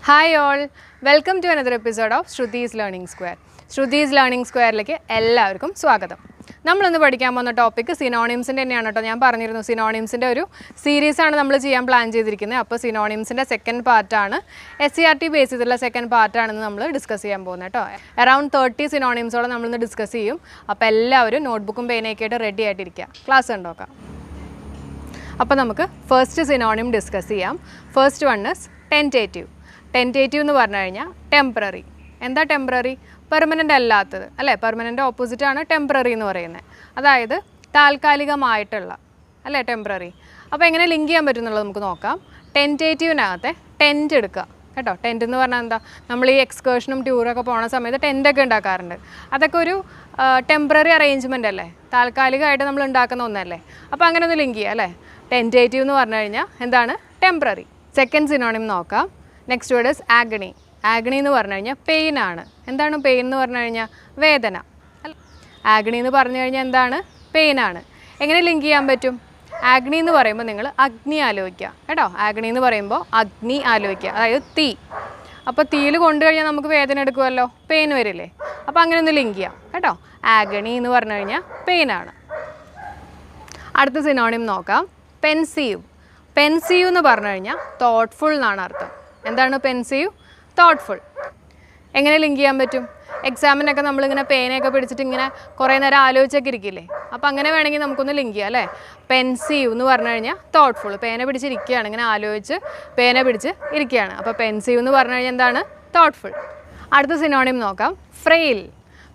Hi all, welcome to another episode of Shrutis Learning Square. Shrutis Learning Square-ലേക്ക് എല്ലാവർക്കും സ്വാഗതം. നമ്മളിന്ന് പഠിക്കാൻ പോകുന്ന ടോപ്പിക് സിനോണിംസിൻ്റെ തന്നെയാണ് കേട്ടോ. ഞാൻ പറഞ്ഞിരുന്നു സിനോണിംസിൻ്റെ ഒരു സീരീസാണ് നമ്മൾ ചെയ്യാൻ പ്ലാൻ ചെയ്തിരിക്കുന്നത്. അപ്പോൾ സിനോണിംസിൻ്റെ സെക്കൻഡ് പാർട്ടാണ്, SCRT ബേസ് ചെയ്തിട്ടുള്ള സെക്കൻഡ് പാർട്ടാണെന്ന് നമ്മൾ ഡിസ്കസ് ചെയ്യാൻ പോകുന്നത് കേട്ടോ. അറൗണ്ട് 30 സിനോണിംസോളം നമ്മളിന്ന് ഡിസ്കസ് ചെയ്യും. അപ്പോൾ എല്ലാവരും നോട്ട്ബുക്കും പേനയൊക്കെ ആയിട്ട് റെഡി ആയിട്ടിരിക്കുക. ക്ലാസ് കണ്ടോക്കാം. അപ്പോൾ നമുക്ക് ഫസ്റ്റ് സിനോണിം ഡിസ്കസ് ചെയ്യാം. First one is tentative. Tentative എന്ന് പറഞ്ഞു കഴിഞ്ഞാൽ ടെമ്പററി. എന്താ ടെമ്പററി? പെർമനൻ്റ് അല്ലാത്തത് അല്ലേ. പെർമനൻ്റ് ഓപ്പോസിറ്റാണ് ടെമ്പററി എന്ന് പറയുന്നത്. അതായത് താൽക്കാലികമായിട്ടുള്ള അല്ലേ ടെമ്പററി. അപ്പോൾ എങ്ങനെ ലിങ്ക് ചെയ്യാൻ പറ്റും എന്നുള്ളത് നമുക്ക് നോക്കാം. ടെൻറ്റേറ്റീവിനകത്തെ ടെൻറ്റ് എടുക്കുക കേട്ടോ. ടെൻറ്റ് എന്ന് പറഞ്ഞാൽ എന്താ, നമ്മൾ ഈ എക്സ്കേർഷനും ടൂറൊക്കെ പോകുന്ന സമയത്ത് ടെൻറ്റൊക്കെ ഉണ്ടാക്കാറുണ്ട്. അതൊക്കെ ഒരു ടെമ്പററി അറേഞ്ച്മെൻ്റ് അല്ലേ, താൽക്കാലികമായിട്ട് നമ്മൾ ഉണ്ടാക്കുന്ന ഒന്നല്ലേ. അപ്പോൾ അങ്ങനെ ഒന്ന് ലിങ്ക് ചെയ്യുക അല്ലേ. ടെൻറ്റേറ്റീവ് എന്ന് പറഞ്ഞു കഴിഞ്ഞാൽ എന്താണ്? ടെമ്പററി. സെക്കൻഡ് സിനോണിം നോക്കാം. Next word is agony. Agony എന്ന് പറഞ്ഞു കഴിഞ്ഞാൽ പെയിൻ ആണ്. എന്താണ് പെയിൻ എന്ന് പറഞ്ഞു കഴിഞ്ഞാൽ? വേദന. ആഗണി എന്ന് പറഞ്ഞു കഴിഞ്ഞാൽ എന്താണ്? പെയിൻ ആണ്. എങ്ങനെ ലിങ്ക് ചെയ്യാൻ പറ്റും? ആഗ്നി എന്ന് പറയുമ്പോൾ നിങ്ങൾ അഗ്നി ആലോചിക്കുക കേട്ടോ. ആഗ്നി എന്ന് പറയുമ്പോൾ അഗ്നി ആലോചിക്കുക, അതായത് തീ. അപ്പോൾ തീയിൽ കൊണ്ടു കഴിഞ്ഞാൽ നമുക്ക് വേദന എടുക്കുമല്ലോ, പെയിൻ വരില്ലേ. അപ്പോൾ അങ്ങനെ ഒന്ന് ലിങ്ക് ചെയ്യാം കേട്ടോ. ആഗണി എന്ന് പറഞ്ഞു കഴിഞ്ഞാൽ പെയിൻ ആണ്. അടുത്ത സിനോണിം നോക്കാം. പെൻസീവ്. പെൻസീവ് എന്ന് പറഞ്ഞു കഴിഞ്ഞാൽ തോട്ട്ഫുൾ എന്നാണ് അർത്ഥം. എന്താണ് പെൻസീവ്? തോട്ട്ഫുൾ. എങ്ങനെ ലിങ്ക് ചെയ്യാൻ പറ്റും? എക്സാമിനൊക്കെ നമ്മളിങ്ങനെ പേനയൊക്കെ പിടിച്ചിട്ട് ഇങ്ങനെ കുറേ നേരം ആലോചിച്ചൊക്കെ ഇരിക്കില്ലേ. അപ്പോൾ അങ്ങനെ വേണമെങ്കിൽ നമുക്കൊന്ന് ലിങ്ക് ചെയ്യാം അല്ലേ. പെൻസീവ് എന്ന് പറഞ്ഞു കഴിഞ്ഞാൽ തോട്ട്ഫുൾ. പേന പിടിച്ചിരിക്കുകയാണ്, ഇങ്ങനെ ആലോചിച്ച് പേന പിടിച്ച് ഇരിക്കുകയാണ്. അപ്പോൾ പെൻസീവ് എന്ന് പറഞ്ഞു കഴിഞ്ഞാൽ എന്താണ്? തോട്ട്ഫുൾ. അടുത്ത സിനോണിം നോക്കാം. ഫ്രെയിൽ.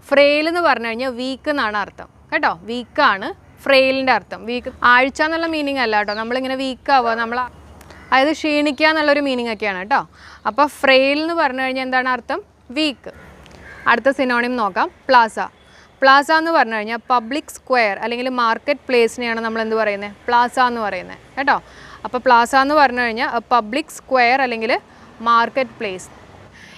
ഫ്രെയിൽ എന്ന് പറഞ്ഞു കഴിഞ്ഞാൽ വീക്ക് എന്നാണ് അർത്ഥം കേട്ടോ. വീക്കാണ് ഫ്രെയിലിൻ്റെ അർത്ഥം. വീക്ക് ആഴ്ച എന്നുള്ള മീനിങ് അല്ല കേട്ടോ. നമ്മളിങ്ങനെ വീക്കാവുക, അതായത് ക്ഷീണിക്കുക എന്നുള്ളൊരു മീനിങ് ഒക്കെയാണ് കേട്ടോ. അപ്പോൾ ഫ്രെയിൽ എന്ന് പറഞ്ഞു കഴിഞ്ഞാൽ എന്താണ് അർത്ഥം? വീക്ക്. അടുത്ത സിനോണിം നോക്കാം. പ്ലാസ. പ്ലാസ എന്ന് പറഞ്ഞു കഴിഞ്ഞാൽ പബ്ലിക് സ്ക്വയർ അല്ലെങ്കിൽ മാർക്കറ്റ് പ്ലേസിനെയാണ് നമ്മൾ എന്ത് പറയുന്നത്? പ്ലാസ എന്ന് പറയുന്നത് കേട്ടോ. അപ്പോൾ പ്ലാസ എന്ന് പറഞ്ഞു കഴിഞ്ഞാൽ പബ്ലിക് സ്ക്വയർ അല്ലെങ്കിൽ മാർക്കറ്റ് പ്ലേസ്.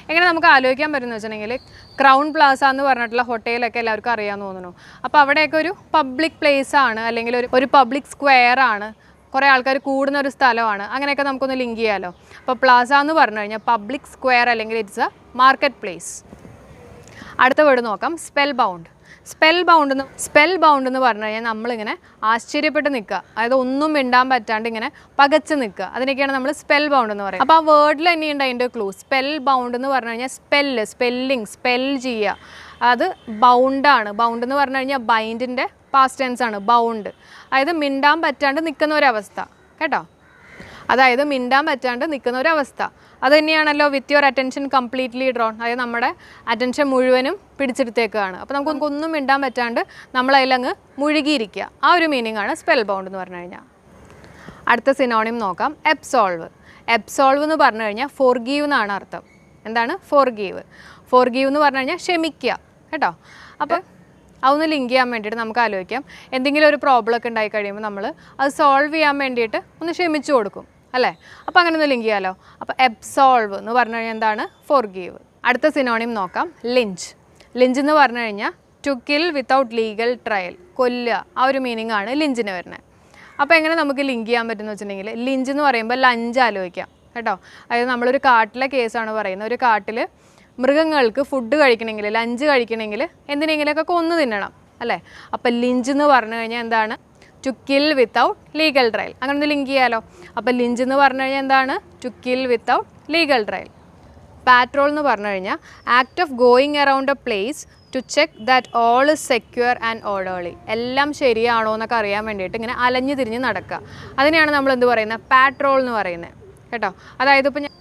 എങ്ങനെ നമുക്ക് ആലോചിക്കാൻ പറ്റുമെന്ന് വെച്ചിട്ടുണ്ടെങ്കിൽ, ക്രൗൺ പ്ലാസ എന്ന് പറഞ്ഞിട്ടുള്ള ഹോട്ടലൊക്കെ എല്ലാവർക്കും അറിയാമെന്ന് തോന്നുന്നു. അപ്പോൾ അവിടെയൊക്കെ ഒരു പബ്ലിക് പ്ലേസ് ആണ്, അല്ലെങ്കിൽ ഒരു പബ്ലിക് സ്ക്വയർ ആണ്, കുറേ ആൾക്കാർ കൂടുന്ന ഒരു സ്ഥലമാണ്. അങ്ങനെയൊക്കെ നമുക്കൊന്ന് ലിങ്ക് ചെയ്യാമല്ലോ. അപ്പോൾ പ്ലാസ എന്ന് പറഞ്ഞു കഴിഞ്ഞാൽ പബ്ലിക് സ്ക്വയർ അല്ലെങ്കിൽ ഇറ്റ്സ് എ മാർക്കറ്റ് പ്ലേസ്. അടുത്ത വേർഡ് നോക്കാം. Spell bound. സ്പെൽ ബൗണ്ട് എന്ന് പറഞ്ഞു കഴിഞ്ഞാൽ നമ്മളിങ്ങനെ ആശ്ചര്യപ്പെട്ട് നിൽക്കുക, അതായത് ഒന്നും മിണ്ടാൻ പറ്റാണ്ട് ഇങ്ങനെ പകച്ച് നിൽക്കുക. അതിനൊക്കെയാണ് നമ്മൾ സ്പെൽ ബൗണ്ട് എന്ന് പറയുന്നത്. അപ്പോൾ ആ വേർഡിൽ തന്നെയുണ്ട് അതിൻ്റെ ക്ലൂ. സ്പെൽ ബൗണ്ട് എന്ന് പറഞ്ഞു കഴിഞ്ഞാൽ സ്പെല്ലിങ്, സ്പെൽ ചെയ്യുക. അത് ബൗണ്ടാണ്. ബൗണ്ട് എന്ന് പറഞ്ഞു കഴിഞ്ഞാൽ ബൈൻഡിൻ്റെ പാസ്റ്റ് ടെൻസ് ആണ് ബൗണ്ട്. അതായത് മിണ്ടാൻ പറ്റാണ്ട് നിൽക്കുന്ന ഒരവസ്ഥ കേട്ടോ. അതായത് മിണ്ടാൻ പറ്റാണ്ട് നിൽക്കുന്ന ഒരവസ്ഥ. അത് തന്നെയാണല്ലോ with your attention completely drone. അതായത് നമ്മുടെ അറ്റൻഷൻ മുഴുവനും പിടിച്ചെടുത്തേക്കാണ്. അപ്പോൾ നമുക്കൊന്നും മിണ്ടാൻ പറ്റാണ്ട് നമ്മളതിലങ്ങ് മുഴുകിയിരിക്കുക. ആ ഒരു മീനിങ് ആണ് സ്പെൽ ബൗണ്ട് എന്ന് പറഞ്ഞു കഴിഞ്ഞാൽ. അടുത്ത സിനോണിം നോക്കാം. എബ്സോൾവ്. എബ്സോൾവ് എന്ന് പറഞ്ഞു കഴിഞ്ഞാൽ ഫോർഗീവ് എന്നാണ് അർത്ഥം. എന്താണ്? ഫോർഗീവ്. ഫോർഗീവ് എന്ന് പറഞ്ഞു കഴിഞ്ഞാൽ ക്ഷമിക്കുക കേട്ടോ. അപ്പോൾ അതൊന്ന് ലിങ്ക് ചെയ്യാൻ വേണ്ടിയിട്ട് നമുക്ക് ആലോചിക്കാം. എന്തെങ്കിലും ഒരു പ്രോബ്ലം ഒക്കെ ഉണ്ടായി കഴിയുമ്പോൾ നമ്മൾ അത് സോൾവ് ചെയ്യാൻ വേണ്ടിയിട്ട് ഒന്ന് ക്ഷമിച്ചു കൊടുക്കും അല്ലേ. അപ്പോൾ അങ്ങനെ ഒന്ന് ലിങ്ക് ചെയ്യാമല്ലോ. അപ്പോൾ എബ്സോൾവ് എന്ന് പറഞ്ഞു കഴിഞ്ഞാൽ എന്താണ്? ഫോർഗീവ്. അടുത്ത സിനോണിം നോക്കാം. ലിഞ്ച്. ലിഞ്ച് എന്ന് പറഞ്ഞു കഴിഞ്ഞാൽ to kill without legal trial, കൊല്ലുക. ആ ഒരു മീനിങ് ആണ് ലിഞ്ചിന് വരുന്നത്. അപ്പോൾ എങ്ങനെ നമുക്ക് ലിങ്ക് ചെയ്യാൻ പറ്റുമെന്ന് വെച്ചിട്ടുണ്ടെങ്കിൽ, ലിഞ്ച് എന്ന് പറയുമ്പോൾ ലഞ്ച് ആലോചിക്കാം കേട്ടോ. അതായത് നമ്മളൊരു കാട്ടിലെ കേസാണ് പറയുന്നത്. ഒരു കാട്ടിൽ മൃഗങ്ങൾക്ക് ഫുഡ് കഴിക്കണമെങ്കിൽ, ലഞ്ച് കഴിക്കണമെങ്കിൽ എന്തിനെങ്കിലുമൊക്കെ കൊന്നു തിന്നണം അല്ലേ. അപ്പോൾ ലിഞ്ച് എന്ന് പറഞ്ഞു കഴിഞ്ഞാൽ എന്താണ്? To kill without legal trial. അങ്ങനെ ഒന്ന് ലിങ്ക് ചെയ്യാമല്ലോ. അപ്പോൾ ലിഞ്ച് എന്ന് പറഞ്ഞു കഴിഞ്ഞാൽ എന്താണ്? To kill without legal trial. Patrol എന്ന് പറഞ്ഞു കഴിഞ്ഞാൽ act of going around a place to check that all is secure and orderly. എല്ലാം ശരിയാണോ എന്നൊക്കെ അറിയാൻ വേണ്ടിയിട്ട് ഇങ്ങനെ അലഞ്ഞു തിരിഞ്ഞ് നടക്കുക. അതിനെയാണ് നമ്മൾ എന്ത് പറയുന്നത്? പാട്രോൾ എന്ന് പറയുന്നത് കേട്ടോ. അതായത് ഇപ്പോൾ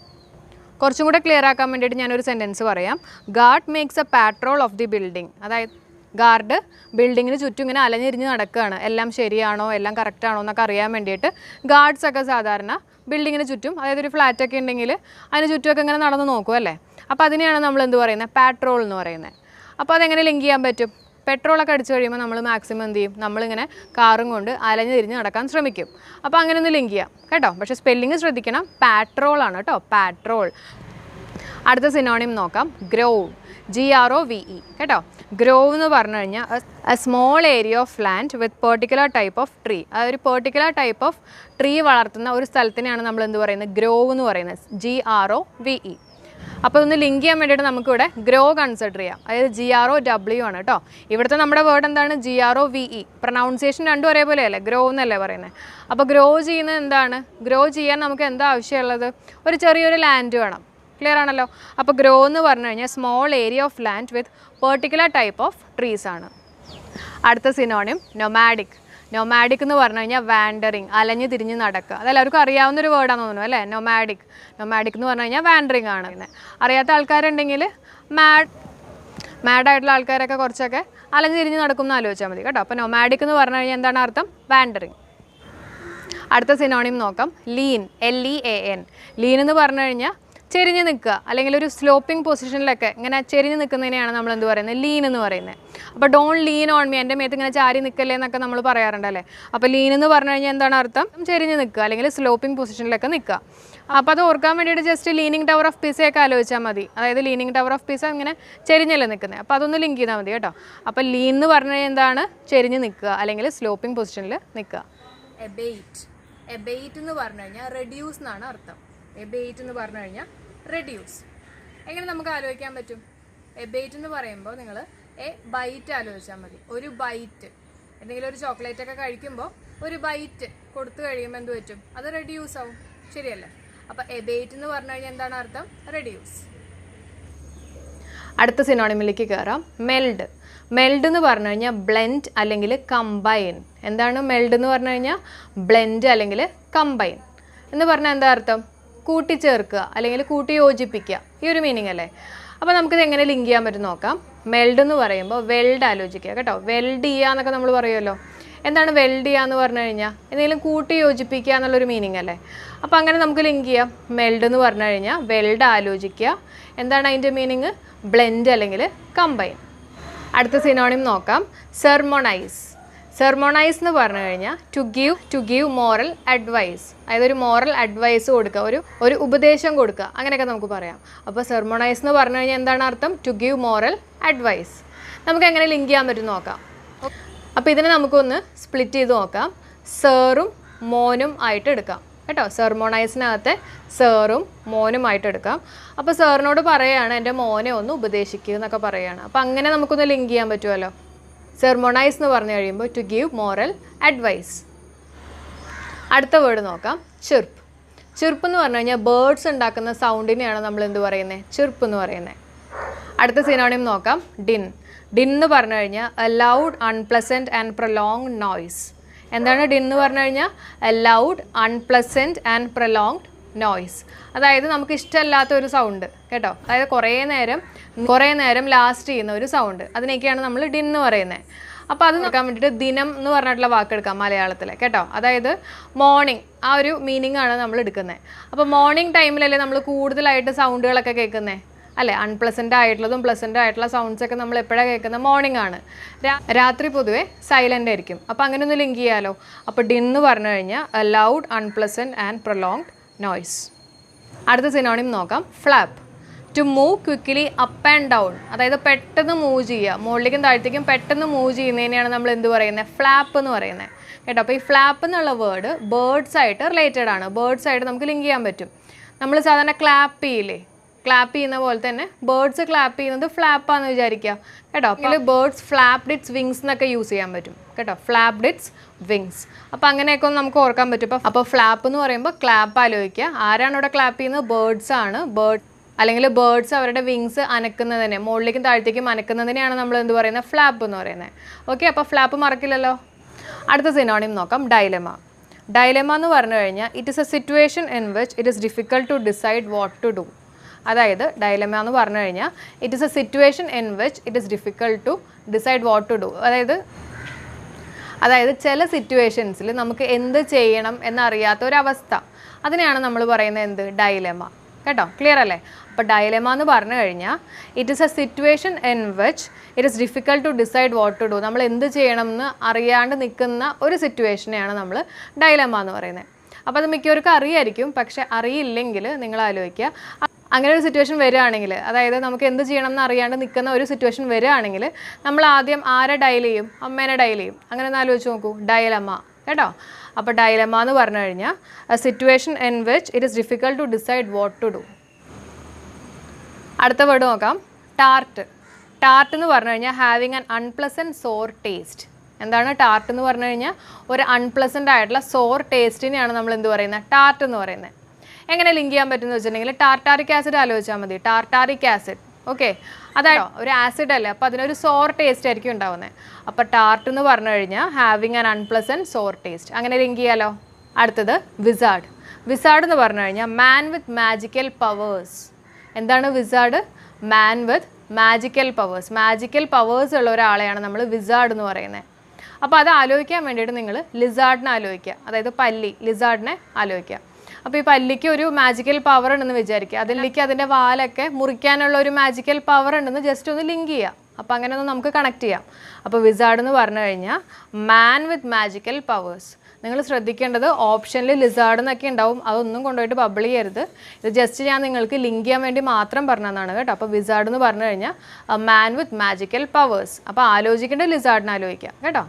കുറച്ചും കൂടെ ക്ലിയർ ആക്കാൻ വേണ്ടിയിട്ട് ഞാനൊരു സെൻറ്റൻസ് പറയാം. Guard makes A Patrol of the building. അതായത് ഗാർഡ് ബിൽഡിങ്ങിന് ചുറ്റും ഇങ്ങനെ അലഞ്ഞിരിഞ്ഞ് നടക്കുകയാണ്. എല്ലാം ശരിയാണോ, എല്ലാം കറക്റ്റ് ആണോ എന്നൊക്കെ അറിയാൻ വേണ്ടിയിട്ട് ഗാർഡ്സ് ഒക്കെ സാധാരണ ബിൽഡിങ്ങിന് ചുറ്റും, അതായത് ഒരു ഫ്ലാറ്റൊക്കെ ഉണ്ടെങ്കിൽ അതിന് ചുറ്റുമൊക്കെ ഇങ്ങനെ നടന്ന് നോക്കും അല്ലേ. അപ്പോൾ അതിനെയാണ് നമ്മൾ എന്ത് പറയുന്നത്? പാട്രോൾ എന്ന് പറയുന്നത്. അപ്പോൾ അതെങ്ങനെ ലിങ്ക് ചെയ്യാൻ പറ്റും? പെട്രോളൊക്കെ അടിച്ചു കഴിയുമ്പോൾ നമ്മൾ മാക്സിമം എന്ത് ചെയ്യും? നമ്മളിങ്ങനെ കാറും കൊണ്ട് അലഞ്ഞു തിരിഞ്ഞ് നടക്കാൻ ശ്രമിക്കും. അപ്പോൾ അങ്ങനെ ഒന്ന് ലിങ്ക് ചെയ്യാം കേട്ടോ. പക്ഷേ സ്പെല്ലിങ് ശ്രദ്ധിക്കണം. പാട്രോൾ ആണ് കേട്ടോ, പാട്രോൾ. അടുത്ത സിനോണിം നോക്കാം. ഗ്രോവ്. GROVE കേട്ടോ. ഗ്രോവ് എന്ന് പറഞ്ഞു കഴിഞ്ഞാൽ A small area of land with particular type of tree. അതൊരു പെർട്ടിക്കുലർ ടൈപ്പ് ഓഫ് ട്രീ വളർത്തുന്ന ഒരു സ്ഥലത്തിനെയാണ് നമ്മൾ എന്ത് പറയുന്നത്? ഗ്രോവ് എന്ന് പറയുന്നത്. GROVE. അപ്പോൾ ഒന്ന് ലിങ്ക് ചെയ്യാൻ വേണ്ടിയിട്ട് നമുക്കിവിടെ ഗ്രോ കൺസിഡർ ചെയ്യാം. അതായത് GROW ആണ് കേട്ടോ. ഇവിടുത്തെ നമ്മുടെ വേർഡ് എന്താണ്? GROVE. പ്രൊനൗൺസിയേഷൻ രണ്ടും ഒരേപോലെയല്ലേ, ഗ്രോ എന്നല്ലേ പറയുന്നത്. അപ്പോൾ ഗ്രോ ചെയ്യുന്നത് എന്താണ്? ഗ്രോ ചെയ്യാൻ നമുക്ക് എന്താ ആവശ്യമുള്ളത്? ഒരു ചെറിയൊരു ലാൻഡ് വേണം. ക്ലിയർ ആണല്ലോ. അപ്പോൾ ഗ്രോ എന്ന് പറഞ്ഞു കഴിഞ്ഞാൽ small area of land with particular type of trees ആണ്. അടുത്ത സിനോണിം നൊമാഡിക്. നൊമാഡിക് എന്ന് പറഞ്ഞു കഴിഞ്ഞാൽ വാൻഡറിങ്, അലഞ്ഞ് തിരിഞ്ഞ് നടക്കുക. അതെല്ലാവർക്കും അറിയാവുന്നൊരു വേർഡാണെന്ന് തോന്നുന്നു അല്ലേ, നൊമാഡിക്. നൊമാഡിക് എന്ന് പറഞ്ഞു കഴിഞ്ഞാൽ വാൻഡറിങ് ആണ്. അറിയാത്ത ആൾക്കാരുണ്ടെങ്കിൽ മാഡായിട്ടുള്ള ആൾക്കാരൊക്കെ കുറച്ചൊക്കെ അലഞ്ഞ് തിരിഞ്ഞ് നടക്കും എന്ന് ആലോചിച്ചാൽ മതി കേട്ടോ. അപ്പോൾ നൊമാഡിക് എന്ന് പറഞ്ഞു കഴിഞ്ഞാൽ എന്താണ് അർത്ഥം? വാൻഡറിങ്. അടുത്ത സിനോണിം നോക്കാം, ലീൻ. LEAN. ലീൻ എന്ന് പറഞ്ഞു കഴിഞ്ഞാൽ ചെരിഞ്ഞ് നിൽക്കുക, അല്ലെങ്കിൽ ഒരു സ്ലോപ്പിംഗ് പൊസിഷനിലൊക്കെ ഇങ്ങനെ ചെരിഞ്ഞ് നിൽക്കുന്നതിനെയാണ് നമ്മൾ എന്ത് പറയുന്നത്? ലീൻ എന്ന് പറയുന്നത്. അപ്പോൾ ഡോൺ ലീൻ ഓൺ മീ, എൻ്റെ മേത്ത് ഇങ്ങനെ ചാരി നിൽക്കല്ലേ എന്നൊക്കെ നമ്മൾ പറയാറുണ്ടല്ലേ. അപ്പോൾ ലീൻ എന്ന് പറഞ്ഞു കഴിഞ്ഞാൽ എന്താണ് അർത്ഥം? ചെരിഞ്ഞ് നിൽക്കുക, അല്ലെങ്കിൽ സ്ലോപ്പിംഗ് പൊസിഷനിലൊക്കെ നിൽക്കുക. അപ്പോൾ അത് ഓർക്കാൻ വേണ്ടിയിട്ട് ജസ്റ്റ് ലീനിങ് ടവർ ഓഫ് പിസയൊക്കെ ആലോചിച്ചാൽ മതി. അതായത് ലീനിങ് ടവർ ഓഫ് പിസ ഇങ്ങനെ ചെരിഞ്ഞല്ലേ നിൽക്കുന്നത്. അപ്പോൾ അതൊന്ന് ലിങ്ക് ചെയ്താൽ മതി കേട്ടോ. അപ്പോൾ ലീൻ എന്ന് പറഞ്ഞു കഴിഞ്ഞാൽ എന്താണ്? ചെരിഞ്ഞ് നിൽക്കുക, അല്ലെങ്കിൽ സ്ലോപ്പിംഗ് പൊസിഷനിൽ നിൽക്കുക. എബെയ്റ്റ് എന്ന് പറഞ്ഞു കഴിഞ്ഞാൽ റെഡ്യൂസ് എന്നാണ് അർത്ഥം. എബെയ്റ്റ് എന്ന് പറഞ്ഞു കഴിഞ്ഞാൽ റെഡ്യൂസ്. എങ്ങനെ നമുക്ക് ആലോചിക്കാൻ പറ്റും? എബെയ്റ്റ് എന്ന് പറയുമ്പോൾ നിങ്ങൾ ബൈറ്റ് ആലോചിച്ചാൽ മതി. ഒരു ബൈറ്റ്, എന്തെങ്കിലും ഒരു ചോക്ലേറ്റ് ഒക്കെ കഴിക്കുമ്പോൾ ഒരു ബൈറ്റ് കൊടുത്തു കഴിയുമ്പോൾ എന്ത് പറ്റും? അത് റെഡ്യൂസ് ആവും, ശരിയല്ലേ? അപ്പോൾ എബെയ്റ്റ് എന്ന് പറഞ്ഞു കഴിഞ്ഞാൽ എന്താണ് അർത്ഥം? റെഡ്യൂസ്. അടുത്ത സിനോണിമിലേക്ക് കയറാം, മെൽഡ്. മെൽഡ് എന്ന് പറഞ്ഞു കഴിഞ്ഞാൽ ബ്ലെൻഡ് അല്ലെങ്കിൽ കമ്പൈൻ. എന്താണ് മെൽഡ് എന്ന് പറഞ്ഞു കഴിഞ്ഞാൽ? ബ്ലെൻഡ് അല്ലെങ്കിൽ കമ്പൈൻ എന്ന് പറഞ്ഞാൽ എന്താ അർത്ഥം? കൂട്ടിച്ചേർക്കുക അല്ലെങ്കിൽ കൂട്ടി യോജിപ്പിക്കുക, ഈ ഒരു മീനിങ് അല്ലേ. അപ്പോൾ നമുക്കിത് എങ്ങനെ ലിങ്ക് ചെയ്യാൻ പറ്റും നോക്കാം. മെൽഡ് എന്ന് പറയുമ്പോൾ വെൽഡ് ആലോചിക്കുക കേട്ടോ. വെൽഡ് ചെയ്യുക എന്നൊക്കെ നമ്മൾ പറയുമല്ലോ. എന്താണ് വെൽഡ് ചെയ്യുക എന്ന് പറഞ്ഞു കഴിഞ്ഞാൽ? എന്തെങ്കിലും കൂട്ടി യോജിപ്പിക്കുക എന്നുള്ളൊരു മീനിങ് അല്ലേ. അപ്പോൾ അങ്ങനെ നമുക്ക് ലിങ്ക് ചെയ്യാം. മെൽഡ് എന്ന് പറഞ്ഞു കഴിഞ്ഞാൽ വെൽഡ് ആലോചിക്കുക. എന്താണ് അതിൻ്റെ മീനിങ്? ബ്ലെൻഡ് അല്ലെങ്കിൽ കമ്പൈൻ. അടുത്ത സിനോണിം നോക്കാം, സെർമോണൈസ്. സെർമോണൈസ് എന്ന് പറഞ്ഞു കഴിഞ്ഞാൽ ടു ഗീവ് മോറൽ അഡ്വൈസ്. അതായത് ഒരു മോറൽ അഡ്വൈസ് കൊടുക്കുക, ഒരു ഉപദേശം കൊടുക്കുക, അങ്ങനെയൊക്കെ നമുക്ക് പറയാം. അപ്പോൾ സെർമോണൈസ് എന്ന് പറഞ്ഞു കഴിഞ്ഞാൽ എന്താണ് അർത്ഥം? To give moral advice. നമുക്ക് എങ്ങനെ ലിങ്ക് ചെയ്യാൻ പറ്റും നോക്കാം. അപ്പോൾ ഇതിനെ നമുക്കൊന്ന് സ്പ്ലിറ്റ് ചെയ്ത് നോക്കാം. സേറും മോനും ആയിട്ട് എടുക്കാം കേട്ടോ. സെർമോണൈസിനകത്തെ സേറും മോനും ആയിട്ട് എടുക്കാം. അപ്പോൾ സാറിനോട് പറയുകയാണ് എൻ്റെ മോനെ ഒന്ന് ഉപദേശിക്കുക എന്നൊക്കെ പറയുകയാണ്. അപ്പോൾ അങ്ങനെ നമുക്കൊന്ന് ലിങ്ക് ചെയ്യാൻ പറ്റുമല്ലോ. സെർമോണൈസ് എന്ന് പറഞ്ഞു കഴിയുമ്പോൾ ടു ഗീവ് മോറൽ അഡ്വൈസ്. അടുത്ത വേർഡ് നോക്കാം, ചിർപ്പ്. ചിർപ്പ് എന്ന് പറഞ്ഞു കഴിഞ്ഞാൽ ബേർഡ്സ് ഉണ്ടാക്കുന്ന സൗണ്ടിനെയാണ് നമ്മൾ എന്ത് പറയുന്നത്? ചിർപ്പ് എന്ന് പറയുന്നത്. അടുത്ത സിനോണിം നോക്കാം, ഡിൻ. ഡിൻ എന്ന് പറഞ്ഞു കഴിഞ്ഞാൽ a loud unpleasant and prolonged noise. എന്താണ് ഡിൻ എന്ന് പറഞ്ഞു കഴിഞ്ഞാൽ? A loud unpleasant and prolonged noise. അതായത് നമുക്ക് ഇഷ്ടമല്ലാത്ത ഒരു സൗണ്ട് കേട്ടോ. അതായത് കുറേ നേരം ലാസ്റ്റ് ചെയ്യുന്ന ഒരു സൗണ്ട്, അതിനൊക്കെയാണ് നമ്മൾ ഡിൻ എന്ന് പറയുന്നത്. അപ്പോൾ അത് നോക്കാൻ വേണ്ടിയിട്ട് ദിനം എന്ന് പറഞ്ഞിട്ടുള്ള വാക്കെടുക്കാം മലയാളത്തിൽ കേട്ടോ. അതായത് മോർണിംഗ്, ആ ഒരു മീനിങ് ആണ് നമ്മൾ എടുക്കുന്നത്. അപ്പോൾ മോർണിംഗ് ടൈമിലല്ലേ നമ്മൾ കൂടുതലായിട്ട് സൗണ്ടുകളൊക്കെ കേൾക്കുന്നത് അല്ലേ? അൺപ്ലസൻ്റ് ആയിട്ടുള്ളതും പ്ലസൻ്റ് ആയിട്ടുള്ള സൗണ്ട്സൊക്കെ നമ്മൾ എപ്പോഴാണ് കേൾക്കുന്നത്? മോർണിംഗ് ആണ്. രാത്രി പൊതുവെ സൈലൻ്റ് ആയിരിക്കും. അപ്പോൾ അങ്ങനെ ഒന്ന് ലിങ്ക് ചെയ്യാമല്ലോ. അപ്പോൾ ഡിൻ എന്ന് പറഞ്ഞു കഴിഞ്ഞാൽ a loud unpleasant and prolonged noise. അടുത്ത സിനോണിം നോക്കാം, flap. To move quickly up and down. അതായത് പെട്ടെന്ന് മൂവ് ചെയ്യുക, മുകളിലേക്കും താഴത്തേക്കും പെട്ടെന്ന് മൂവ് ചെയ്യുന്നതിനെയാണ് നമ്മൾ എന്ത് പറയുന്നത്? ഫ്ലാപ്പ് എന്ന് പറയുന്നത് കേട്ടോ. അപ്പോൾ ഈ ഫ്ലാപ്പ് എന്നുള്ള വേർഡ് ബേർഡ്സ് ആയിട്ട് റിലേറ്റഡ് ആണ്. ബേർഡ്സ് ആയിട്ട് നമുക്ക് ലിങ്ക് ചെയ്യാൻ പറ്റും. നമ്മൾ സാധാരണ ക്ലാപ്പ് ചെയ്യില്ലേ, ക്ലാപ്പ് ചെയ്യുന്ന പോലെ തന്നെ ബേർഡ്സ് ക്ലാപ്പ് ചെയ്യുന്നത് ഫ്ലാപ്പാന്ന് വിചാരിക്കുക കേട്ടോ. അപ്പോൾ ബേർഡ്സ് ഫ്ലാപ്ഡ് ഇറ്റ്സ് വിങ്സ് എന്നൊക്കെ യൂസ് ചെയ്യാൻ പറ്റും കേട്ടോ. Flapped it's wings. അപ്പോൾ അങ്ങനെയൊക്കെ ഒന്ന് നമുക്ക് ഓർക്കാൻ പറ്റും. അപ്പോൾ ഫ്ലാപ്പ് എന്ന് പറയുമ്പോൾ ക്ലാപ്പ് ആലോചിക്കുക. ആരാണ് ഇവിടെ ക്ലാപ്പ് ചെയ്യുന്നത്? ബേർഡ്സ് ആണ്. അല്ലെങ്കിൽ ബേർഡ്സ് അവരുടെ വിങ്സ് അനക്കുന്നതിനെ, മുകളിലേക്കും താഴത്തേക്കും അനക്കുന്നതിനെയാണ് നമ്മൾ എന്ത് പറയുന്നത്? ഫ്ലാപ്പ് എന്ന് പറയുന്നത്. ഓക്കെ, അപ്പോൾ ഫ്ലാപ്പ് മറക്കില്ലല്ലോ. അടുത്ത സിനോണിം നോക്കാം, ഡൈലമ. ഡൈലമ എന്ന് പറഞ്ഞു കഴിഞ്ഞാൽ it is a situation in which it is difficult to decide what to do. അതായത് ഡൈലമ എന്ന് പറഞ്ഞു കഴിഞ്ഞാൽ it is a situation in which it is difficult to decide what to do. അതായത് ചില സിറ്റുവേഷൻസിൽ നമുക്ക് എന്ത് ചെയ്യണം എന്നറിയാത്ത ഒരവസ്ഥ, അതിനെയാണ് നമ്മൾ പറയുന്നത് എന്ത്? ഡൈലമ കേട്ടോ. ക്ലിയർ അല്ലേ? അപ്പോൾ ഡൈലമ എന്ന് പറഞ്ഞു കഴിഞ്ഞാൽ it is a situation in which it is difficult to decide what to do. നമ്മൾ എന്ത് ചെയ്യണം എന്ന് അറിയാണ്ട് നിൽക്കുന്ന ഒരു സിറ്റുവേഷനെയാണ് നമ്മൾ ഡൈലമ എന്ന് പറയുന്നത്. അപ്പോൾ അത് മിക്കവർക്കും അറിയായിരിക്കും, പക്ഷെ അറിയില്ലെങ്കിൽ നിങ്ങൾ ആലോചിക്കുക, അങ്ങനെ ഒരു സിറ്റുവേഷൻ വരികയാണെങ്കിൽ, അതായത് നമുക്ക് എന്ത് ചെയ്യണം എന്ന് അറിയാണ്ട് നിൽക്കുന്ന ഒരു സിറ്റുവേഷൻ വരികയാണെങ്കിൽ നമ്മൾ ആദ്യം ആരെ ഡയൽ ചെയ്യും? അമ്മേനെ ഡയൽ ചെയ്യും. അങ്ങനെ ഒന്ന് ആലോചിച്ച് നോക്കൂ, ഡയലമ്മ കേട്ടോ. അപ്പോൾ ഡയലമ്മ എന്ന് പറഞ്ഞു കഴിഞ്ഞാൽ a situation in which it is difficult to decide what to do. അടുത്ത വേർഡ് നോക്കാം, ടാർട്ട്. ടാർട്ട് എന്ന് പറഞ്ഞു കഴിഞ്ഞാൽ having an unpleasant sour taste. എന്താണ് ടാർട്ട് എന്ന് പറഞ്ഞു കഴിഞ്ഞാൽ? ഒരു അൺപ്ലസൻ്റ് ആയിട്ടുള്ള സോർ ടേസ്റ്റിനെയാണ് നമ്മൾ എന്ത് പറയുന്നത്? ടാർട്ട് എന്ന് പറയുന്നത്. എങ്ങനെ ലിങ്ക് ചെയ്യാൻ പറ്റുമെന്ന് വെച്ചിട്ടുണ്ടെങ്കിൽ ടാർട്ടാറിക് ആസിഡ് ആലോചിച്ചാൽ മതി. ടാർട്ടാറിക് ആസിഡ്, ഓക്കെ, അതായത് ഒരു ആസിഡ് അല്ലേ, അപ്പോൾ അതിനൊരു സോർ ടേസ്റ്റ് ആയിരിക്കും ഉണ്ടാവുന്നത്. അപ്പോൾ ടാർട്ട് എന്ന് പറഞ്ഞു കഴിഞ്ഞാൽ having an unpleasant sour taste. അങ്ങനെ ലിങ്ക് ചെയ്യാലോ. അടുത്തത് വിസാർഡ്. വിസാർഡ് എന്ന് പറഞ്ഞു കഴിഞ്ഞാൽ മാൻ വിത്ത് മാജിക്കൽ പവേഴ്സ്. എന്താണ് wizard? Man with magical powers. Magical powers ഉള്ള ഒരാളെയാണ് നമ്മൾ വിസാർഡ് എന്ന് പറയുന്നത്. അപ്പോൾ അത് ആലോചിക്കാൻ വേണ്ടിയിട്ട് നിങ്ങൾ ലിസാർഡിനെ ആലോചിക്കുക, അതായത് പല്ലി, ലിസാർഡിനെ ആലോചിക്കുക. അപ്പോൾ ഈ പല്ലിക്ക് ഒരു മാജിക്കൽ പവർ ഉണ്ടെന്ന് വിചാരിക്കുക, അതിലേക്ക് അതിൻ്റെ വാലൊക്കെ മുറിക്കാനുള്ള ഒരു മാജിക്കൽ പവർ ഉണ്ടെന്ന് ജസ്റ്റ് ഒന്ന് ലിങ്ക് ചെയ്യുക. അപ്പോൾ അങ്ങനെ ഒന്ന് നമുക്ക് കണക്ട് ചെയ്യാം. അപ്പോൾ വിസാർഡ് എന്ന് പറഞ്ഞു കഴിഞ്ഞാൽ മാൻ വിത്ത് മാജിക്കൽ പവേഴ്സ്. നിങ്ങൾ ശ്രദ്ധിക്കേണ്ടത് ഓപ്ഷനിൽ ലിസാർഡ് എന്നൊക്കെ ഉണ്ടാവും, അതൊന്നും കൊണ്ടുപോയിട്ട് ബബിൾ ചെയ്യരുത്. ഇത് ജസ്റ്റ് ഞാൻ നിങ്ങൾക്ക് ലിങ്ക് ചെയ്യാൻ വേണ്ടി മാത്രം പറഞ്ഞതാണ് കേട്ടോ. അപ്പോൾ വിസാർഡ് എന്ന് പറഞ്ഞു കഴിഞ്ഞാൽ മാൻ വിത്ത് മാജിക്കൽ പവേഴ്സ്. അപ്പോൾ ആലോചിക്കേണ്ടത് ലിസാർഡിനെ ആലോചിക്കാം കേട്ടോ.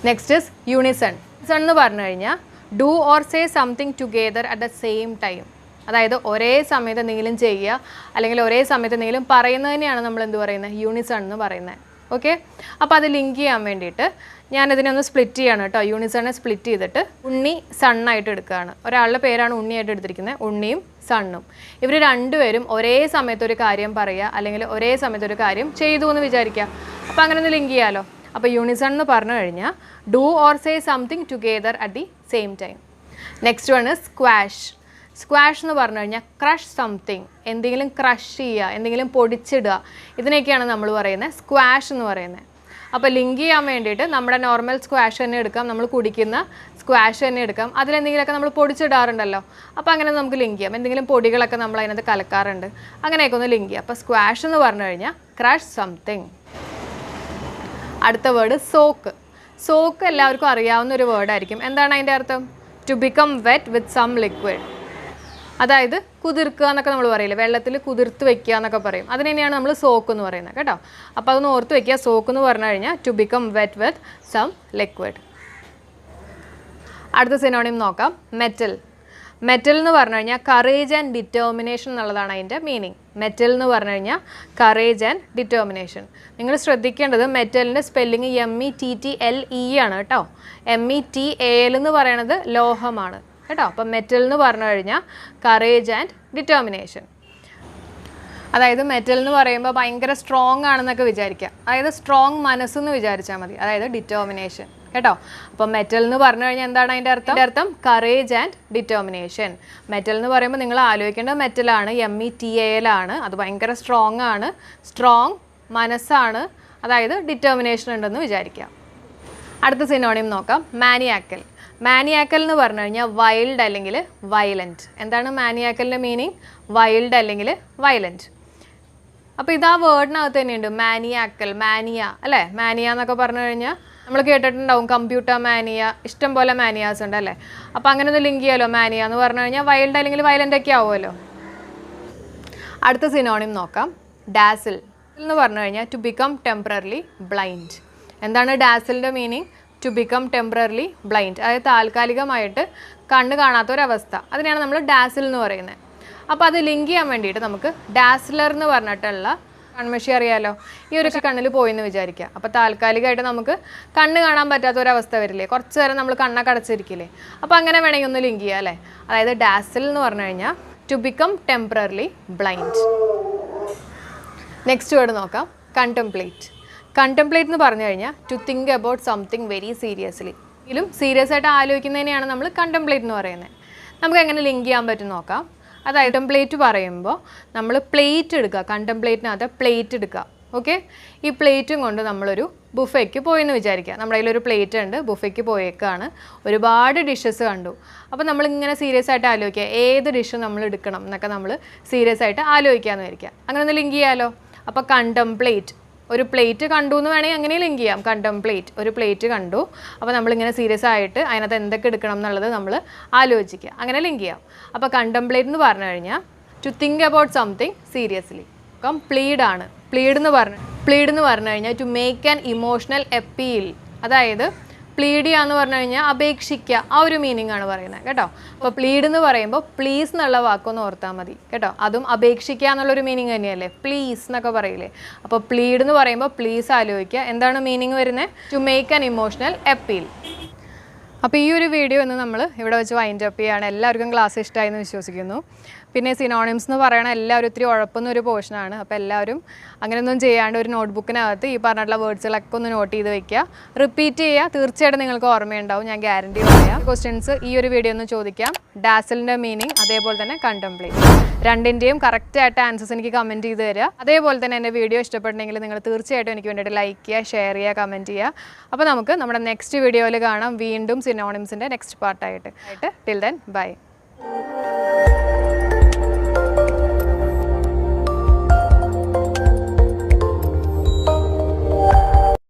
Next is Unison. യൂണിസൺ എന്ന് പറഞ്ഞു കഴിഞ്ഞാൽ do or say something together at the same time. അതായത് ഒരേ സമയത്ത് എന്തെങ്കിലും ചെയ്യുക അല്ലെങ്കിൽ ഒരേ സമയത്ത് എന്തെങ്കിലും പറയുന്നതിനെയാണ് നമ്മൾ എന്ത് പറയുന്നത്? യൂണിസൺ എന്ന് പറയുന്നത്. ഓക്കെ, അപ്പോൾ അത് ലിങ്ക് ചെയ്യാൻ വേണ്ടിയിട്ട് ഞാനിതിനെ ഒന്ന് സ്പ്ലിറ്റ് ചെയ്യാണ് കേട്ടോ. യൂണിസണിനെ സ്പ്ലിറ്റ് ചെയ്തിട്ട് ഉണ്ണി സണ്ണായിട്ട് എടുക്കുകയാണ്. ഒരാളുടെ പേരാണ് ഉണ്ണിയായിട്ട് എടുത്തിരിക്കുന്നത്, ഉണ്ണിയും സണ്ണും. ഇവർ രണ്ടുപേരും ഒരേ സമയത്ത് ഒരു കാര്യം പറയുക അല്ലെങ്കിൽ ഒരേ സമയത്ത് ഒരു കാര്യം ചെയ്തു എന്ന് വിചാരിക്കുക. അപ്പോൾ അങ്ങനെ ഒന്ന് ലിങ്ക് ചെയ്യാമല്ലോ. അപ്പോൾ യൂണിസൺ എന്ന് പറഞ്ഞു കഴിഞ്ഞാൽ do or say something together at the same time. Next one is squash. Squash എന്ന് പറഞ്ഞു കഴിഞ്ഞാൽ ക്രഷ് സംതിങ്, എന്തെങ്കിലും ക്രഷ് ചെയ്യുക, എന്തെങ്കിലും പൊടിച്ചിടുക, ഇതിനൊക്കെയാണ് നമ്മൾ പറയുന്നത് സ്ക്വാഷ് എന്ന് പറയുന്നത്. അപ്പോൾ ലിങ്ക് ചെയ്യാൻ വേണ്ടിയിട്ട് നമ്മുടെ നോർമൽ സ്ക്വാഷ് തന്നെ എടുക്കാം, നമ്മൾ കുടിക്കുന്ന സ്ക്വാഷ് തന്നെ എടുക്കാം. അതിലെന്തെങ്കിലുമൊക്കെ നമ്മൾ പൊടിച്ചിടാറുണ്ടല്ലോ, അപ്പോൾ അങ്ങനെ നമുക്ക് ലിങ്ക് ചെയ്യാം. എന്തെങ്കിലും പൊടികളൊക്കെ നമ്മൾ അതിനകത്ത് കലക്കാറുണ്ട്, അങ്ങനെയൊക്കെ ഒന്ന് ലിങ്ക് ചെയ്യാം. അപ്പോൾ സ്ക്വാഷ് എന്ന് പറഞ്ഞു കഴിഞ്ഞാൽ ക്രഷ് സംതിങ്. അടുത്ത വേർഡ് സോക്ക്. സോക്ക് എല്ലാവർക്കും അറിയാവുന്ന ഒരു വേർഡായിരിക്കും. എന്താണ് അതിൻ്റെ അർത്ഥം? To become wet with some liquid. അതായത് കുതിർക്കുക എന്നൊക്കെ നമ്മൾ പറയില്ലേ, വെള്ളത്തിൽ കുതിർത്ത് വെക്കുക എന്നൊക്കെ പറയും. അതിന് തന്നെയാണ് നമ്മൾ സോക്ക് എന്ന് പറയുന്നത് കേട്ടോ. അപ്പോൾ അതൊന്ന് ഓർത്ത് വെക്കുക. സോക്ക് എന്ന് പറഞ്ഞു കഴിഞ്ഞാൽ to become wet with some liquid. അടുത്ത സിനോണിം നോക്കാം, മെറ്റൽ. മെറ്റൽ എന്ന് പറഞ്ഞു കഴിഞ്ഞാൽ കറേജ് ആൻഡ് ഡിറ്റർമിനേഷൻ എന്നുള്ളതാണ് അതിൻ്റെ മീനിങ്. മെറ്റൽ എന്ന് പറഞ്ഞു കഴിഞ്ഞാൽ കറേജ് ആൻഡ് ഡിറ്റർമിനേഷൻ. നിങ്ങൾ ശ്രദ്ധിക്കേണ്ടത് മെറ്റലിൻ്റെ സ്പെല്ലിങ് METTLE ആണ് കേട്ടോ. METAL എന്ന് പറയുന്നത് ലോഹമാണ് കേട്ടോ. അപ്പം മെറ്റൽ എന്ന് പറഞ്ഞു കഴിഞ്ഞാൽ കറേജ് ആൻഡ് ഡിറ്റർമിനേഷൻ. അതായത് മെറ്റൽ എന്ന് പറയുമ്പോൾ ഭയങ്കര സ്ട്രോങ് ആണെന്നൊക്കെ വിചാരിക്കുക, അതായത് സ്ട്രോങ് മനസ്സെന്ന് വിചാരിച്ചാൽ മതി, അതായത് ഡിറ്റർമിനേഷൻ കേട്ടോ. അപ്പോൾ മെറ്റൽ എന്ന് പറഞ്ഞു കഴിഞ്ഞാൽ എന്താണ് അതിൻ്റെ അർത്ഥം? അതിൻ്റെ അർത്ഥം കറേജ് ആൻഡ് ഡിറ്റർമിനേഷൻ. മെറ്റൽ എന്ന് പറയുമ്പോൾ നിങ്ങൾ ആലോചിക്കേണ്ട മെറ്റലാണ്, METAL ആണ്. അത് ഭയങ്കര സ്ട്രോങ് ആണ്, സ്ട്രോങ് മനസ്സാണ്, അതായത് ഡിറ്റർമിനേഷൻ ഉണ്ടെന്ന് വിചാരിക്കാം. അടുത്ത സിനോണിം നോക്കാം, മാനിയാക്കൽ. മാനിയാക്കൽ എന്ന് പറഞ്ഞു കഴിഞ്ഞാൽ വൈൽഡ് അല്ലെങ്കിൽ വയലൻറ്റ്. എന്താണ് മാനിയാക്കലിൻ്റെ മീനിങ്? വൈൽഡ് അല്ലെങ്കിൽ വയലൻറ്റ്. അപ്പോൾ ഇത് ആ വേർഡിനകത്ത് തന്നെയുണ്ട്, മാനിയാക്കൽ, മാനിയ അല്ലേ. മാനിയ എന്നൊക്കെ പറഞ്ഞു കഴിഞ്ഞാൽ നമ്മൾ കേട്ടിട്ടുണ്ടാവും, കമ്പ്യൂട്ടർ മാനിയ, ഇഷ്ടം പോലെ മാനിയാസ് ഉണ്ട് അല്ലേ. അപ്പോൾ അങ്ങനെ ഒന്ന് ലിങ്ക് ചെയ്യാലോ. മാനിയ എന്ന് പറഞ്ഞു കഴിഞ്ഞാൽ വൈൽഡ് അല്ലെങ്കിൽ വയലൻ്റ് ഒക്കെ ആവുമല്ലോ. അടുത്ത സിനോണിം നോക്കാം, ഡാസിൽ. എന്ന് പറഞ്ഞു കഴിഞ്ഞാൽ ടു ബിക്കം ടെമ്പററിലി ബ്ലൈൻഡ്. എന്താണ് ഡാസിലിൻ്റെ meaning? To become temporarily blind, അതായത് താൽക്കാലികമായിട്ട് കണ്ണ് കാണാത്തൊരവസ്ഥ, അതിനെയാണ് നമ്മൾ ഡാസിൽ എന്ന് പറയുന്നത്. അപ്പോൾ അത് ലിങ്ക് ചെയ്യാൻ വേണ്ടിയിട്ട് നമുക്ക് ഡാസ്ലർ എന്ന് പറഞ്ഞിട്ടുള്ള കൺമഷി അറിയാലോ. ഈ ഒരു കണ്ണിൽ പോയെന്ന് വിചാരിക്കുക, അപ്പോൾ താൽക്കാലികമായിട്ട് നമുക്ക് കണ്ണ് കാണാൻ പറ്റാത്തൊരവസ്ഥ വരില്ലേ, കുറച്ച് നേരം നമ്മൾ കണ്ണൊക്കെ അടച്ചിരിക്കില്ലേ. അപ്പോൾ അങ്ങനെ വേണമെങ്കിൽ ഒന്ന് ലിങ്ക് ചെയ്യാം അല്ലേ. അതായത് ഡാസിൽ എന്ന് പറഞ്ഞു കഴിഞ്ഞാൽ to become temporarily blind. Next word നോക്കാം, കണ്ടംപ്ലേറ്റ്. കണ്ടംപ്ലേറ്റ് എന്ന് പറഞ്ഞു കഴിഞ്ഞാൽ to think about something very seriously. ഇതിലും സീരിയസ് ആയിട്ട് ആലോചിക്കുന്നതിനെയാണ് നമ്മൾ കണ്ടംപ്ലേറ്റ് എന്ന് പറയുന്നത്. നമുക്ക് എങ്ങനെ ലിങ്ക് ചെയ്യാൻ പറ്റും നോക്കാം. അതായത് കണ്ടംപ്ലേറ്റ് പറയുമ്പോൾ നമ്മൾ പ്ലേറ്റ് എടുക്കുക, കണ്ടംപ്ലേറ്റിനകത്ത് പ്ലേറ്റ് എടുക്കുക. ഓക്കെ, ഈ പ്ലേറ്റും കൊണ്ട് നമ്മളൊരു ബുഫയ്ക്ക് പോയെന്ന് വിചാരിക്കുക. നമ്മുടെ കയ്യിലൊരു പ്ലേറ്റ് ഉണ്ട്, ബുഫയ്ക്ക് പോയേക്കാണ്, ഒരുപാട് ഡിഷസ് കണ്ടു. അപ്പോൾ നമ്മളിങ്ങനെ സീരിയസ് ആയിട്ട് ആലോചിക്കുക, ഏത് ഡിഷ് നമ്മൾ എടുക്കണം എന്നൊക്കെ നമ്മൾ സീരിയസ് ആയിട്ട് ആലോചിക്കാമെന്ന് വിചാരിക്കുക. അങ്ങനെ ഒന്ന് ലിങ്ക് ചെയ്യാമല്ലോ. അപ്പോൾ കണ്ടംപ്ലേറ്റ്, ഒരു പ്ലേറ്റ് കണ്ടു എന്ന് വേണമെങ്കിൽ അങ്ങനെ ലിങ്ക് ചെയ്യാം. കണ്ടംപ്ലേറ്റ്, ഒരു പ്ലേറ്റ് കണ്ടു, അപ്പോൾ നമ്മളിങ്ങനെ സീരിയസ് ആയിട്ട് അതിനകത്ത് എന്തൊക്കെ എടുക്കണം എന്നുള്ളത് നമ്മൾ ആലോചിക്കുക, അങ്ങനെ ലിങ്ക് ചെയ്യാം. അപ്പോൾ കണ്ടംപ്ലേറ്റ് എന്ന് പറഞ്ഞു കഴിഞ്ഞാൽ to think about something seriously. അപ്പം പ്ലീഡ് ആണ്. പ്ലീഡ് എന്ന് പറഞ്ഞു കഴിഞ്ഞാൽ to make an emotional appeal, അതായത് പ്ലീഡ് ചെയ്യുക എന്ന് പറഞ്ഞു കഴിഞ്ഞാൽ അപേക്ഷിക്കുക, ആ ഒരു മീനിങ് ആണ് പറയുന്നത് കേട്ടോ. അപ്പോൾ പ്ലീഡ് എന്ന് പറയുമ്പോൾ പ്ലീസ് എന്നുള്ള വാക്കൊന്ന് ഓർത്താൽ മതി കേട്ടോ. അതും അപേക്ഷിക്കുക എന്നുള്ളൊരു മീനിങ് തന്നെയല്ലേ, പ്ലീസ് എന്നൊക്കെ പറയില്ലേ. അപ്പോൾ പ്ലീഡ് എന്ന് പറയുമ്പോൾ പ്ലീസ് ആലോചിക്കുക, എന്താണ് മീനിങ് വരുന്നത്? To make an emotional appeal. അപ്പോൾ ഈ ഒരു വീഡിയോ ഇന്ന് നമ്മൾ ഇവിടെ വെച്ച് വൈൻഡ് അപ്പ് ചെയ്യുകയാണ്. എല്ലാവർക്കും ക്ലാസ് ഇഷ്ടമായി എന്ന് വിശ്വസിക്കുന്നു. പിന്നെ സിനോണിംസ് എന്ന് പറയണ എല്ലാവരും ഒത്തിരി ഉഴപ്പുന്ന ഒരു പോർഷനാണ്. അപ്പോൾ എല്ലാവരും അങ്ങനെയൊന്നും ചെയ്യാണ്ട് ഒരു നോട്ട്ബുക്കിനകത്ത് ഈ പറഞ്ഞിട്ടുള്ള വേർഡ്സുകളൊക്കെ ഒന്ന് നോട്ട് ചെയ്ത് വെക്കുക, റിപ്പീറ്റ് ചെയ്യുക. തീർച്ചയായിട്ടും നിങ്ങൾക്ക് ഓർമ്മയുണ്ടാവും, ഞാൻ ഗ്യാരണ്ടി പറയാം. ക്വസ്റ്റ്യൻസ് ഈ ഒരു വീഡിയോ ഒന്ന് ചോദിക്കാം. ഡാസിലിൻ്റെ മീനിങ്, അതേപോലെ തന്നെ കണ്ടംപ്ലേറ്റ്, രണ്ടിൻ്റെയും കറക്റ്റായിട്ട് ആൻസേഴ്സ് എനിക്ക് കമൻറ്റ് ചെയ്ത് തരിക. അതേപോലെ തന്നെ എൻ്റെ വീഡിയോ ഇഷ്ടപ്പെട്ടെങ്കിൽ നിങ്ങൾ തീർച്ചയായിട്ടും എനിക്ക് വേണ്ടിയിട്ട് ലൈക്ക് ചെയ്യുക, ഷെയർ ചെയ്യുക, കമൻറ്റ് ചെയ്യുക. അപ്പോൾ നമുക്ക് നമ്മുടെ നെക്സ്റ്റ് വീഡിയോയിൽ കാണാം, വീണ്ടും സിനോണിംസിൻ്റെ നെക്സ്റ്റ് പാർട്ടായിട്ട്. Till then by.